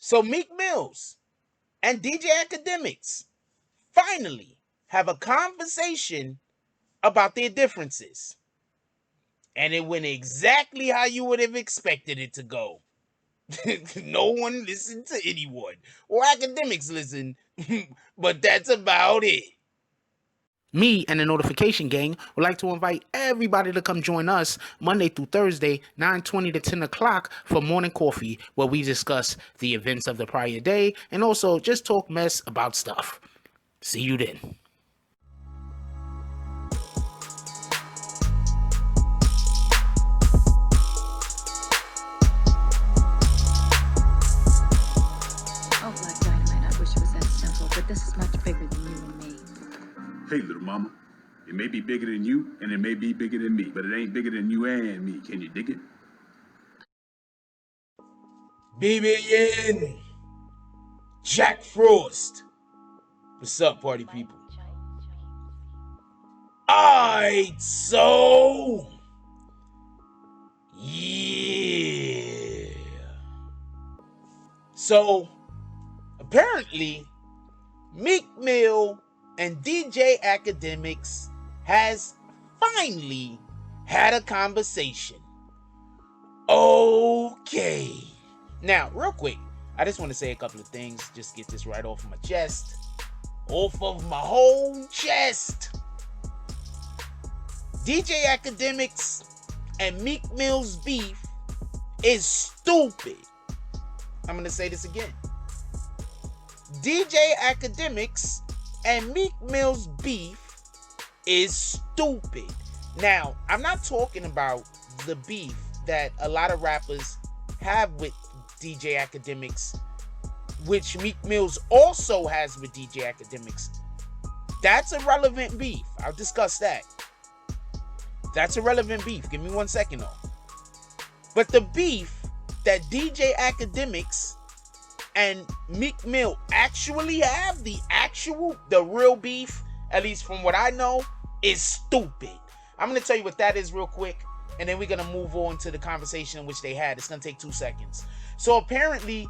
So Meek Mills and DJ Akademiks finally have a conversation about their differences. And it went exactly how you would have expected it to go. No one listened to anyone. Or Akademiks listen, but that's about it. Me and the Notification Gang would like to invite everybody to come join us Monday through Thursday, 9:20 to 10 o'clock for Morning Coffee, where we discuss the events of the prior day and also just talk mess about stuff. See you then. Oh, Black Dynamite, I wish it was that simple, but this is much bigger than you and me. Hey, little mama, it may be bigger than you and it may be bigger than me, but it ain't bigger than you and me. Can you dig it? BBN, Jack Frost. What's up, party people? Alright, so yeah. So apparently, Meek Mill and DJ Akademiks has finally had a conversation. Okay. Now, real quick, I just want to say a couple of things. Just get this right off my chest. Off of my whole chest. DJ Akademiks and Meek Mill's beef is stupid. I'm going to say this again. DJ Akademiks and Meek Mill's beef is stupid. Now, I'm not talking about the beef that a lot of rappers have with DJ Akademiks, which Meek Mills also has with DJ Akademiks. That's a relevant beef. I'll discuss that. That's a relevant beef. Give me 1 second though. But the beef that DJ Akademiks and Meek Mill actually have, the real beef, at least from what I know, is stupid. I'm going to tell you what that is real quick, and then we're going to move on to the conversation in which they had. It's going to take 2 seconds. So apparently,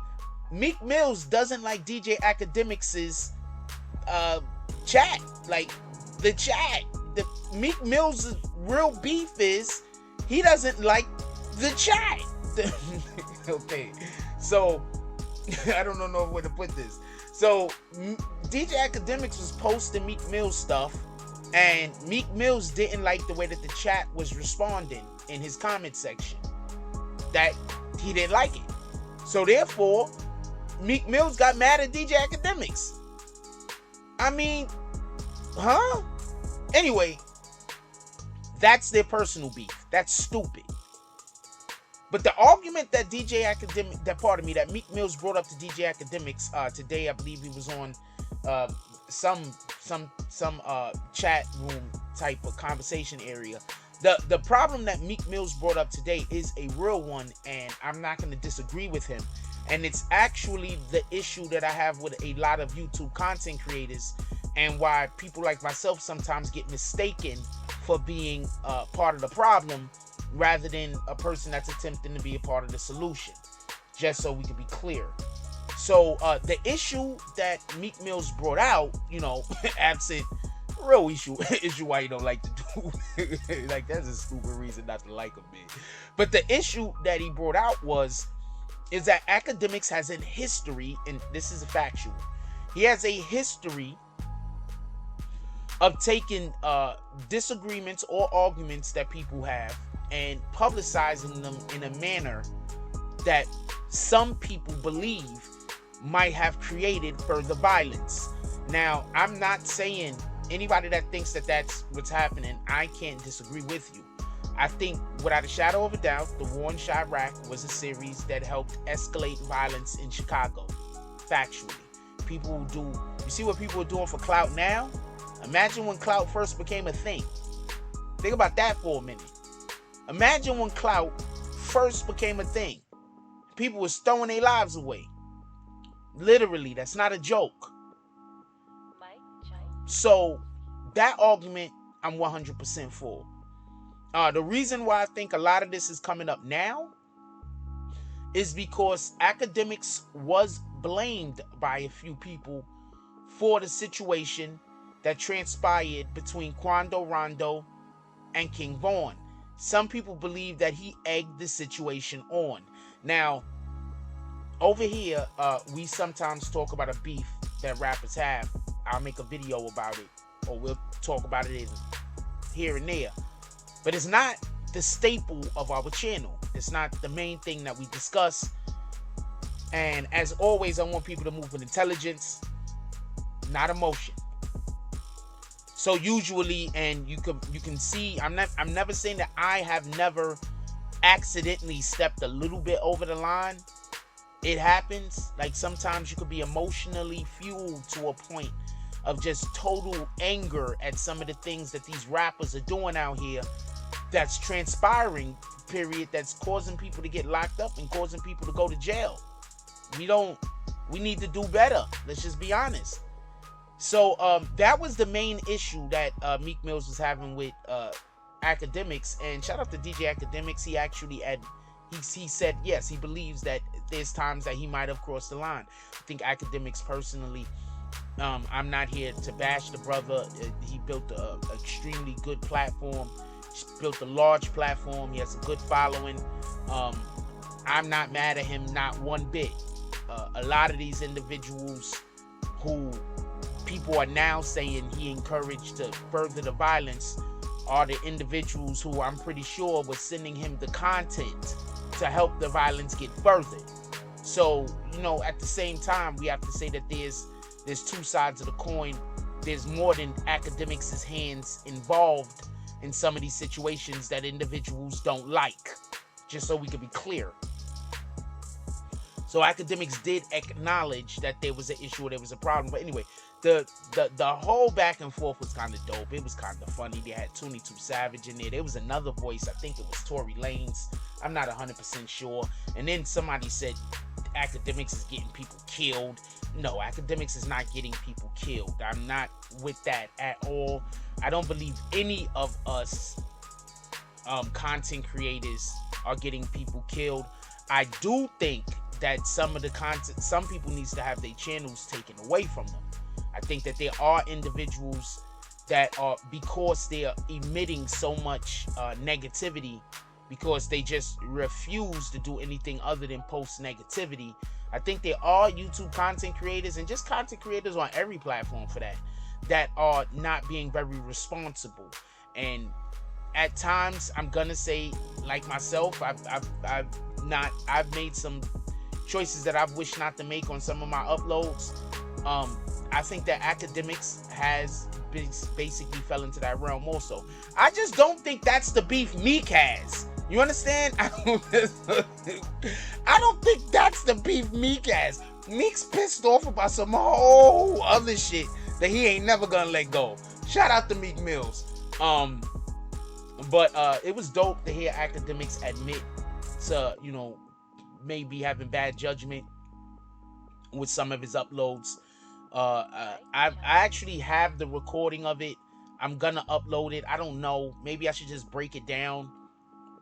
Meek Mills doesn't like DJ Akademiks' chat. Like, the chat. The Meek Mill's real beef is he doesn't like the chat. Okay. So, I don't know where to put this. So, DJ Akademiks was posting Meek Mill's stuff, and Meek Mills didn't like the way that the chat was responding in his comment section. That he didn't like it. So therefore, Meek Mills got mad at DJ Akademiks. I mean, huh? Anyway, that's their personal beef. That's stupid. But the argument that that Meek Mills brought up to DJ Akademiks today, I believe he was on some chat room type of conversation area. The problem that Meek Mills brought up today is a real one, and I'm not going to disagree with him. And it's actually the issue that I have with a lot of YouTube content creators, and why people like myself sometimes get mistaken for being part of the problem rather than a person that's attempting to be a part of the solution. Just so we can be clear. So the issue that Meek Mills brought out, absent real issue why you don't like to do like, that's a stupid reason not to like him, man. But the issue that he brought out is that Akademiks has a history, and this is a factual. He has a history of taking disagreements or arguments that people have and publicizing them in a manner that some people believe might have created further violence. Now, I'm not saying anybody that thinks that that's what's happening, I can't disagree with you. I think, without a shadow of a doubt, the War in Chirac was a series that helped escalate violence in Chicago. Factually. You see what people are doing for clout now? Imagine when clout first became a thing. Think about that for a minute. Imagine when clout first became a thing. People was throwing their lives away. Literally, that's not a joke. So, that argument, I'm 100% for. The reason why I think a lot of this is coming up now is because Akademiks was blamed by a few people for the situation that transpired between Quando Rondo and King Von. Some people believe that he egged the situation on. Now, over here, we sometimes talk about a beef that rappers have. I'll make a video about it, or we'll talk about it here and there. But it's not the staple of our channel. It's not the main thing that we discuss. And as always, I want people to move with intelligence, not emotion. So usually, and you can see, I'm never saying that I have never accidentally stepped a little bit over the line. It happens. Like sometimes you could be emotionally fueled to a point of just total anger at some of the things that these rappers are doing out here that's transpiring, period, that's causing people to get locked up and causing people to go to jail. We need to do better. Let's just be honest. So that was the main issue that Meek Mills was having with Akademiks. And shout out to DJ Akademiks. He actually he said yes, he believes that there's times that he might have crossed the line. I think Akademiks personally, I'm not here to bash the brother. He built an extremely good platform. He built a large platform. He has a good following. I'm not mad at him, not one bit. A lot of these individuals who people are now saying he encouraged to further the violence are the individuals who I'm pretty sure was sending him the content to help the violence get furthered. So, at the same time, we have to say that there's two sides of the coin. There's more than Akademiks' hands involved in some of these situations that individuals don't like, just so we can be clear. So Akademiks did acknowledge that there was an issue or there was a problem. But anyway, the whole back and forth was kind of dope. It was kind of funny. They had 22 Savage in there. There was another voice. I think it was Tory Lanez. I'm not 100% sure. And then somebody said Akademiks is getting people killed. No, Akademiks is not getting people killed. I'm not with that at all. I don't believe any of us content creators are getting people killed. I do think that some of the content, some people needs to have their channels taken away from them. I think that there are individuals that are, because they are emitting so much negativity, because they just refuse to do anything other than post negativity. I think there are YouTube content creators and just content creators on every platform for that are not being very responsible. And at times, I'm gonna say, like myself, I've made some choices that I've wished not to make on some of my uploads. I think that Akademiks has basically fell into that realm also. I just don't think that's the beef Meek has. You understand? I don't think that's the beef Meek has. Meek's pissed off about some whole other shit that he ain't never gonna let go. Shout out to Meek Mills. But it was dope to hear Akademiks admit to, maybe having bad judgment with some of his uploads. I actually have the recording of it. I'm gonna upload it. I don't know. Maybe I should just break it down.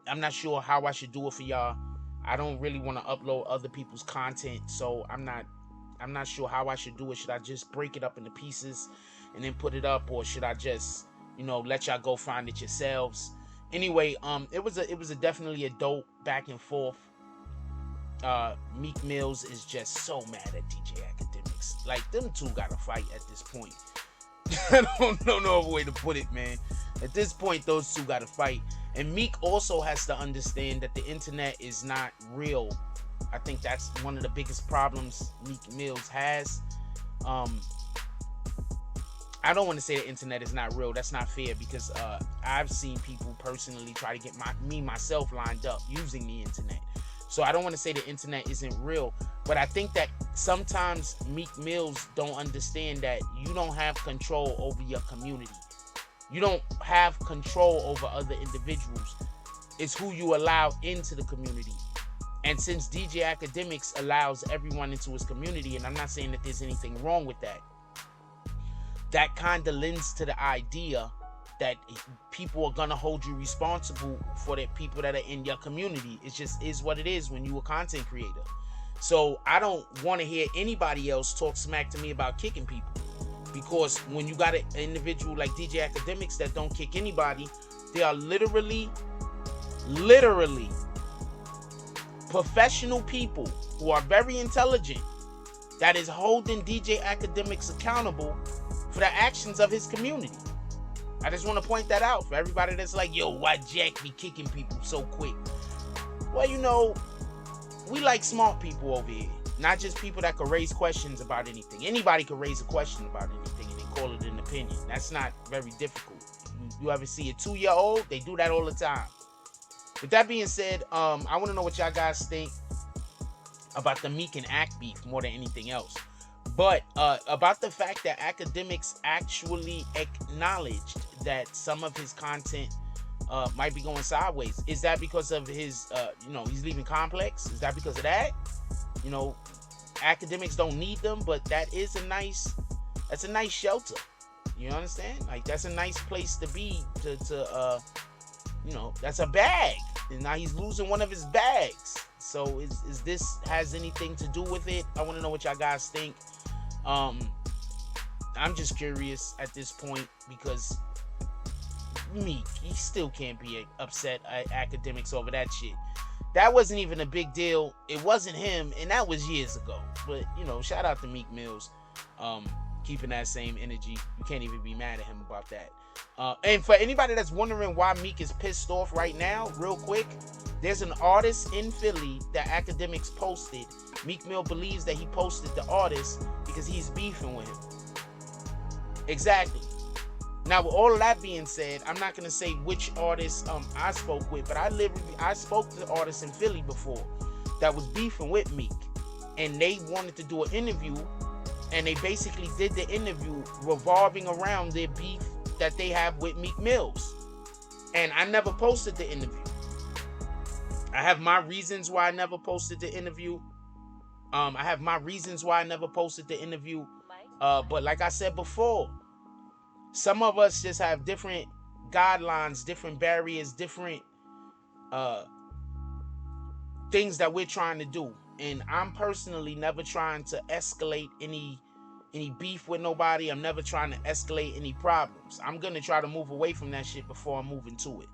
I'm not sure how I should do it for y'all. I don't really want to upload other people's content, so I'm not sure how I should do it. Should I just break it up into pieces and then put it up, or should I just, let y'all go find it yourselves? Anyway, it was a definitely a dope back and forth. Meek Mills is just so mad at DJ Akademiks. Like, them two gotta fight at this point. I don't know no other way to put it, man. At this point, those two gotta fight. And Meek also has to understand that the internet is not real. I think that's one of the biggest problems Meek Mills has. I don't want to say the internet is not real. That's not fair, because I've seen people personally try to get myself lined up using the internet. So I don't want to say the internet isn't real, but I think that sometimes Meek Mills don't understand that you don't have control over your community. You don't have control over other individuals. It's who you allow into the community. And since DJ Akademiks allows everyone into his community, and I'm not saying that there's anything wrong with that, that kind of lends to the idea that people are gonna hold you responsible for the people that are in your community. It just is what it is when you're a content creator. So I don't want to hear anybody else talk smack to me about kicking people, because when you got an individual like DJ Akademiks that don't kick anybody, they are literally professional people who are very intelligent that is holding DJ Akademiks accountable for the actions of his community. I just want to point that out for everybody that's like, yo, why Jack be kicking people so quick? Well, you know, we like smart people over here, not just people that could raise questions about anything. Anybody could raise a question about anything and then call it an opinion. That's not very difficult. You ever see a 2-year-old? They do that all the time. With that being said, I want to know what y'all guys think about the Meek and Ak beef more than anything else. But about the fact that Akademiks actually acknowledged that some of his content might be going sideways. Is that because of his, he's leaving Complex? Is that because of that? You know, Akademiks don't need them, but that's a nice shelter. You understand? Like, that's a nice place to be, that's a bag. And now he's losing one of his bags. So is this has anything to do with it? I want to know what y'all guys think. I'm just curious at this point, because Meek, he still can't be upset at Akademiks over that shit. That wasn't even a big deal. It wasn't him, and that was years ago. But, shout out to Meek Mills, keeping that same energy. You can't even be mad at him about that. And for anybody that's wondering why Meek is pissed off right now, real quick, there's an artist in Philly that Akademiks posted. Meek Mill believes that he posted the artist because he's beefing with him. Exactly. Now, with all of that being said, I'm not gonna say which artist I spoke with, but I spoke to artists in Philly before that was beefing with Meek, and they wanted to do an interview, and they basically did the interview revolving around their beef that they have with Meek Mills. And I never posted the interview. I have my reasons why I never posted the interview. But like I said before, some of us just have different guidelines, different barriers, different things that we're trying to do. And I'm personally never trying to escalate any beef with nobody. I'm never trying to escalate any problems. I'm going to try to move away from that shit before I move into it.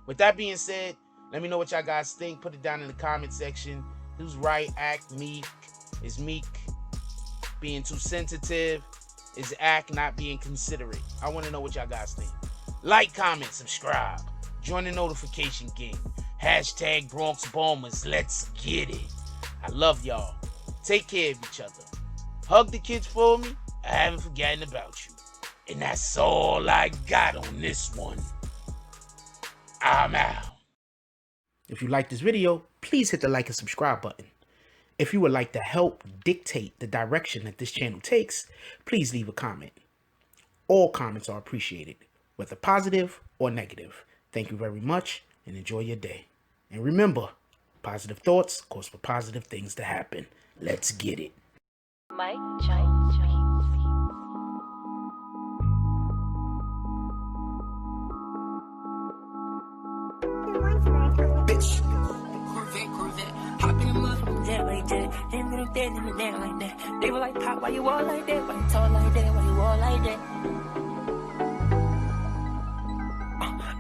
With that being said, let me know what y'all guys think. Put it down in the comment section. Who's right? Act Meek? Is Meek being too sensitive? Is Act not being considerate? I want to know what y'all guys think. Like, comment, subscribe. Join the notification gang. Hashtag Bronx Bombers. Let's get it. I love y'all. Take care of each other. Hug the kids for me. I haven't forgotten about you. And that's all I got on this one. I'm out. If you like this video, please hit the like and subscribe button. If you would like to help dictate the direction that this channel takes, please leave a comment. All comments are appreciated, whether positive or negative. Thank you very much and enjoy your day. And remember, positive thoughts cause for positive things to happen. Let's get it. Mike, Bitch, Corvette, hop in the motherfucking jet like that. Then little dead in the net like that. They were like, Pop, why you all like that? Why you talk like that? Why you all like that?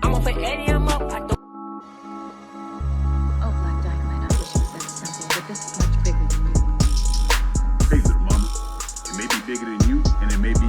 I'm up for Eddie, I'm up. Oh, Black Dynamite, I wish it was that simple, but this is much bigger than you and me. Hey, little mama, it may be bigger than you, and it may be